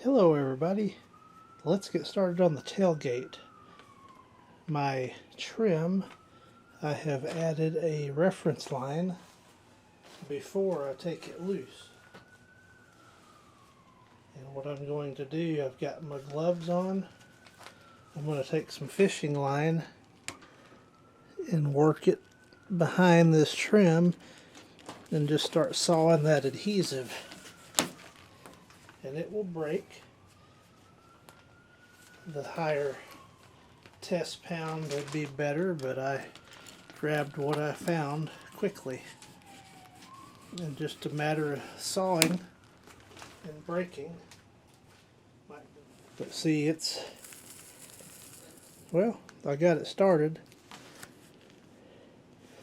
Hello everybody, let's get started on the tailgate. My trim, I have added a reference line before I take it loose. And what I'm going to do, I've got my gloves on. I'm going to take some fishing line and work it behind this trim and just start sawing that adhesive. And it will break. The higher test pound would be better, but I grabbed what I found quickly. And just a matter of sawing and breaking. But see, well, I got it started.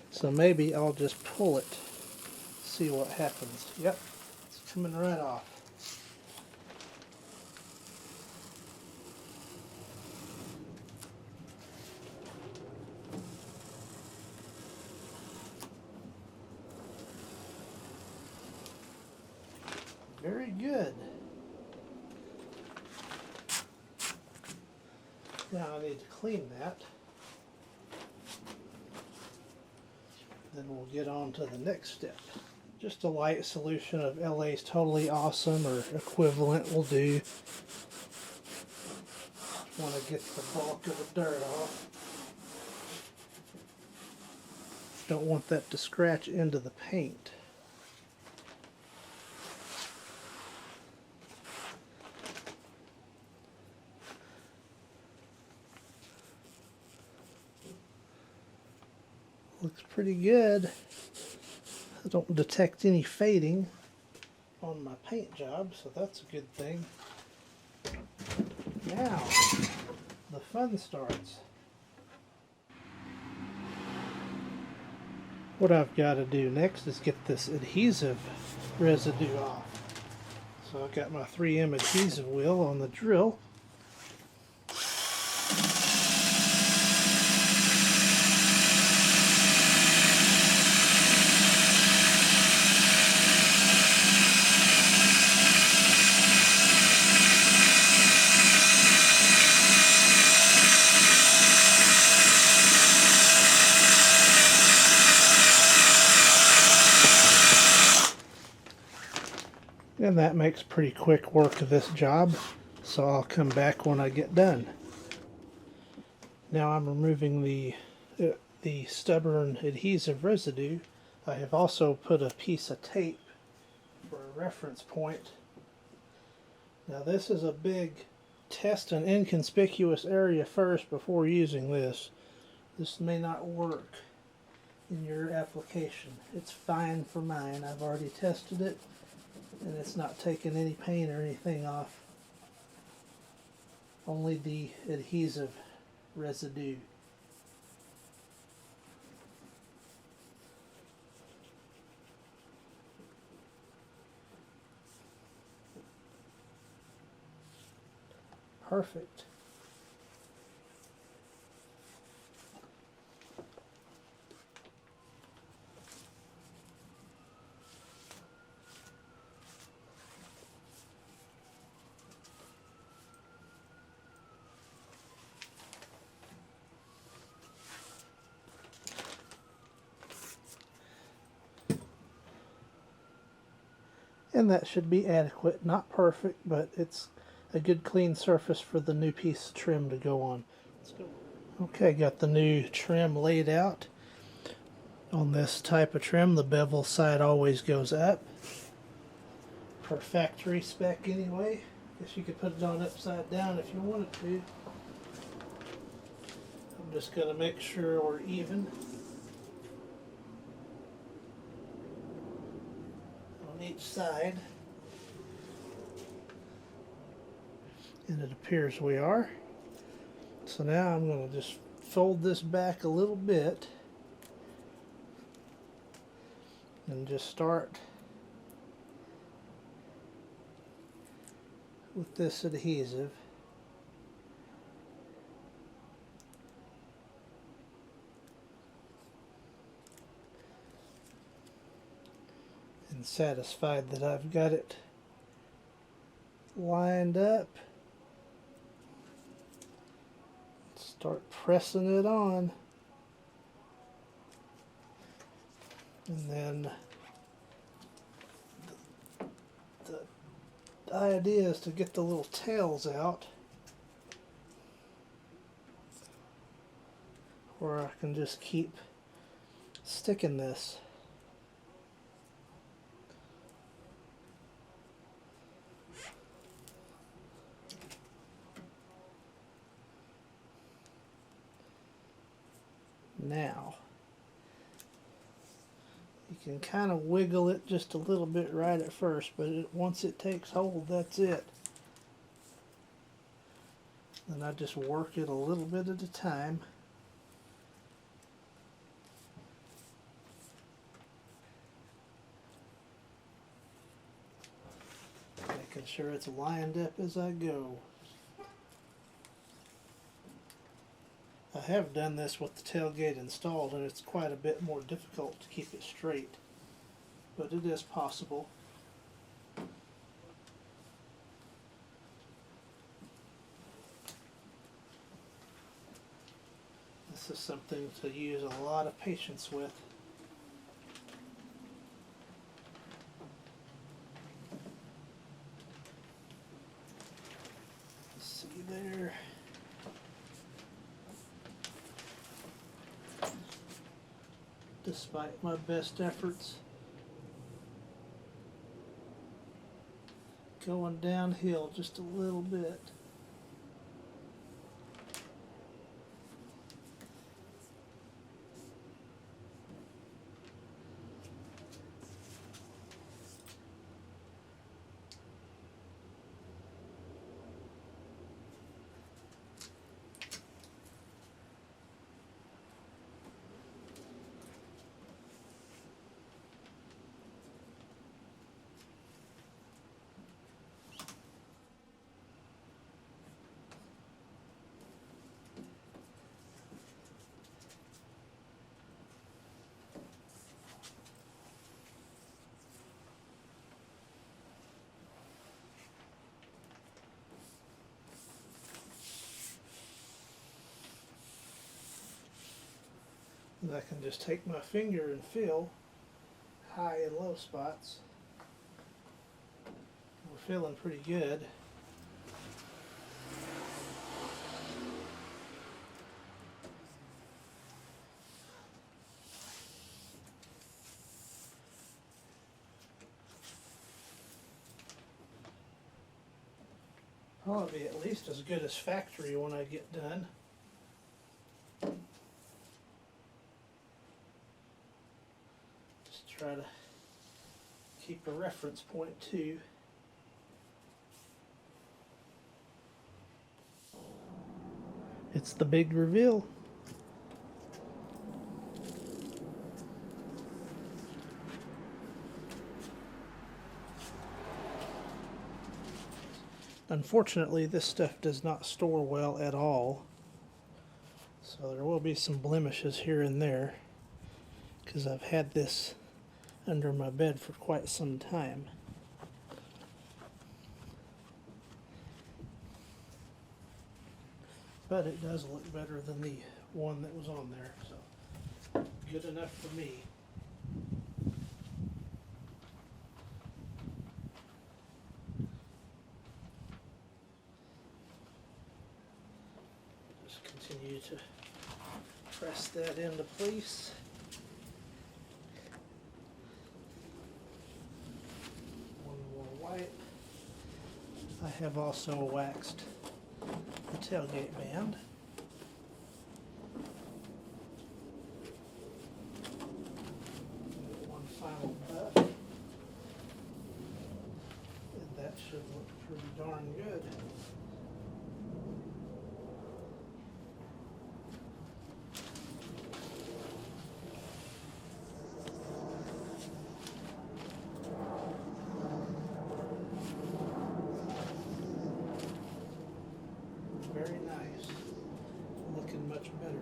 So maybe I'll just pull it, see what happens. Yep, it's coming right off. Very good. Now I need to clean that. Then we'll get on to the next step. Just a light solution of LA's Totally Awesome or equivalent will do. Want to get the bulk of the dirt off. Don't want that to scratch into the paint. Looks pretty good. I don't detect any fading on my paint job, so that's a good thing. Now, the fun starts. What I've got to do next is get this adhesive residue off. So I've got my 3M adhesive wheel on the drill. And that makes pretty quick work of this job, so I'll come back when I get done. Now I'm removing the stubborn adhesive residue. I have also put a piece of tape for a reference point. Now this is a big test an inconspicuous area first before using this. This may not work in your application. It's fine for mine. I've already tested it. And it's not taking any paint or anything off. Only the adhesive residue. Perfect. And that should be adequate. Not perfect, but it's a good clean surface for the new piece of trim to go on. Let's go. Okay, got the new trim laid out. On this type of trim, the bevel side always goes up. Per factory spec anyway. Guess you could put it on upside down if you wanted to. I'm just going to make sure we're even on each side. And it appears we are. So now I'm going to just fold this back a little bit and just start with this adhesive. And satisfied that I've got it lined up. Start pressing it on. And then the idea is to get the little tails out, where I can just keep sticking this. Now, you can kind of wiggle it just a little bit right at first, but once it takes hold, that's it. Then I just work it a little bit at a time. Making sure it's lined up as I go. I have done this with the tailgate installed, and it's quite a bit more difficult to keep it straight, but it is possible. This is something to use a lot of patience with. See there. Despite my best efforts, going downhill just a little bit. And I can just take my finger and feel high and low spots. We're feeling pretty good. Probably be at least as good as factory when I get done. Just try to keep a reference point too. It's the big reveal. Unfortunately, this stuff does not store well at all, so there will be some blemishes here and there because I've had this under my bed for quite some time. But it does look better than the one that was on there, so good enough for me. Continue to press that into place. One more wipe. I have also waxed the tailgate band. One final buff. And that should look pretty darn good. Very nice. Looking much better.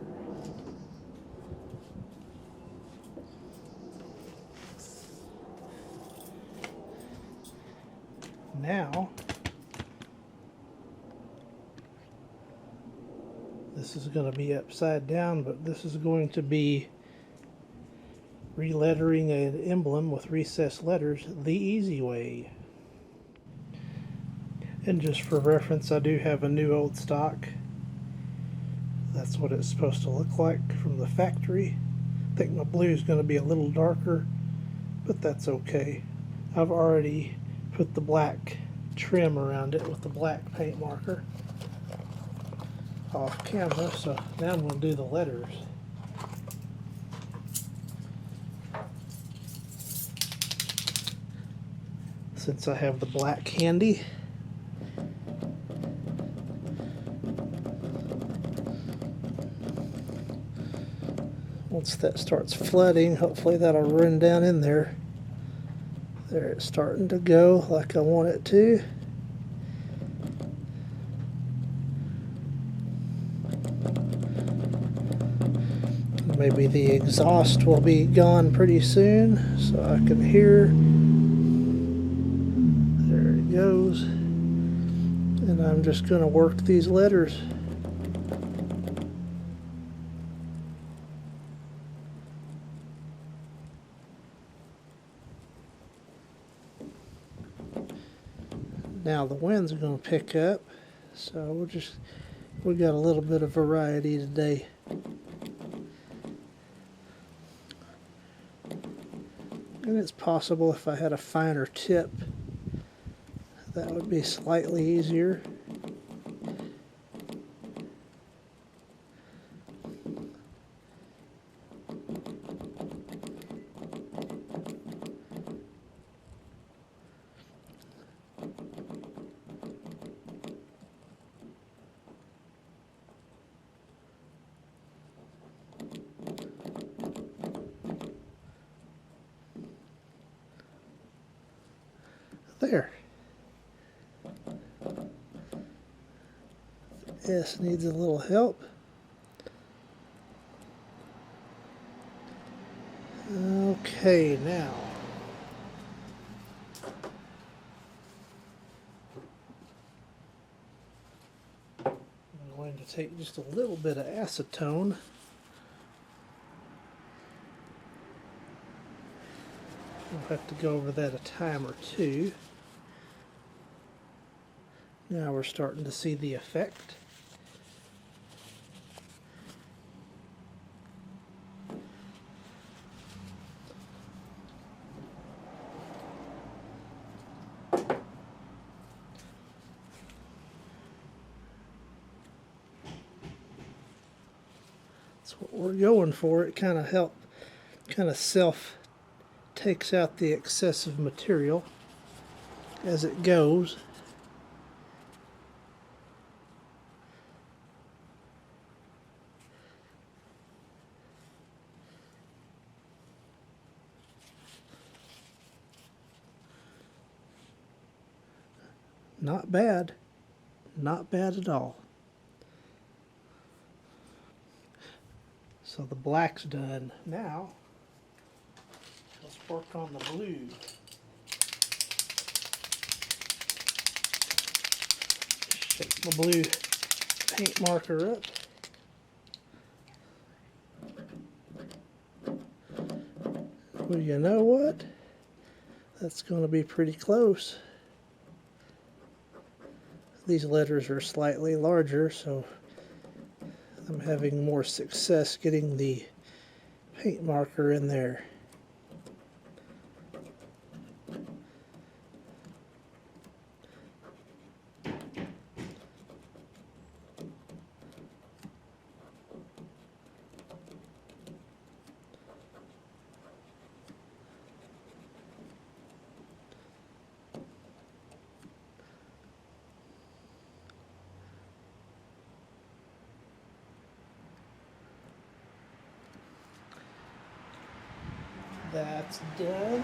Now, This is going to be upside down, but this is going to be relettering an emblem with recessed letters the easy way. And just for reference, I do have a new old stock. That's what it's supposed to look like from the factory. I think my blue is going to be a little darker, but that's okay. I've already put the black trim around it with the black paint marker off camera, so now I'm going to do the letters. Since I have the black handy, once that starts flooding, hopefully that'll run down in there. There, it's starting to go like I want it to. Maybe the exhaust will be gone pretty soon, so I can hear. There it goes. And I'm just going to work these letters. Now the wind's going to pick up, so we got a little bit of variety today. And it's possible if I had a finer tip, that would be slightly easier. There. S needs a little help. Okay, now I'm going to take just a little bit of acetone. We'll have to go over that a time or two. Now we're starting to see the effect. That's what we're going for. It kind of self takes out the excessive material as it goes. Not bad. Not bad at all. So the black's done. Now, let's work on the blue. Shake my blue paint marker up. Well, you know what? That's going to be pretty close. These letters are slightly larger, so I'm having more success getting the paint marker in there. That's done.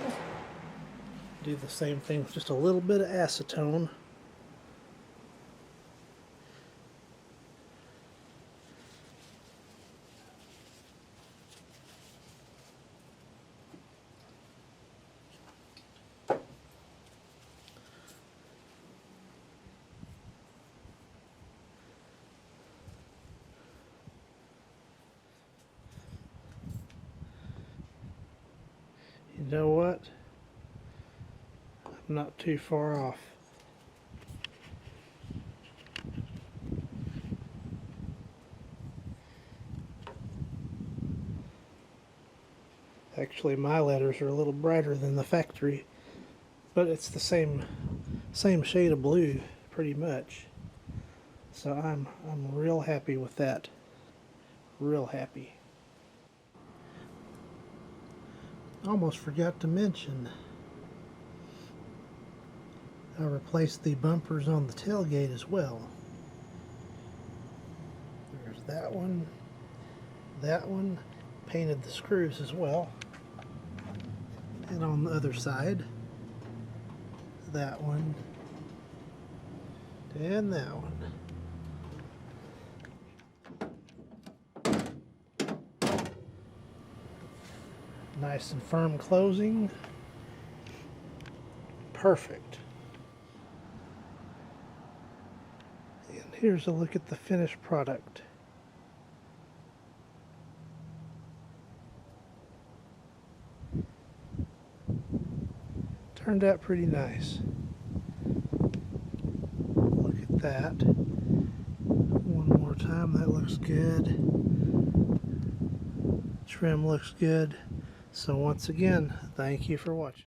Do the same thing with just a little bit of acetone. know what? I'm not too far off. Actually, my letters are a little brighter than the factory, but it's the same shade of blue pretty much. So I'm real happy with that. Real happy. Almost forgot to mention, I replaced the bumpers on the tailgate as well. There's that one, painted the screws as well. And on the other side, that one, and that one. Nice and firm closing. Perfect. And here's a look at the finished product. Turned out pretty nice. Look at that. One more time, that looks good. Trim looks good. So once again, thank you for watching.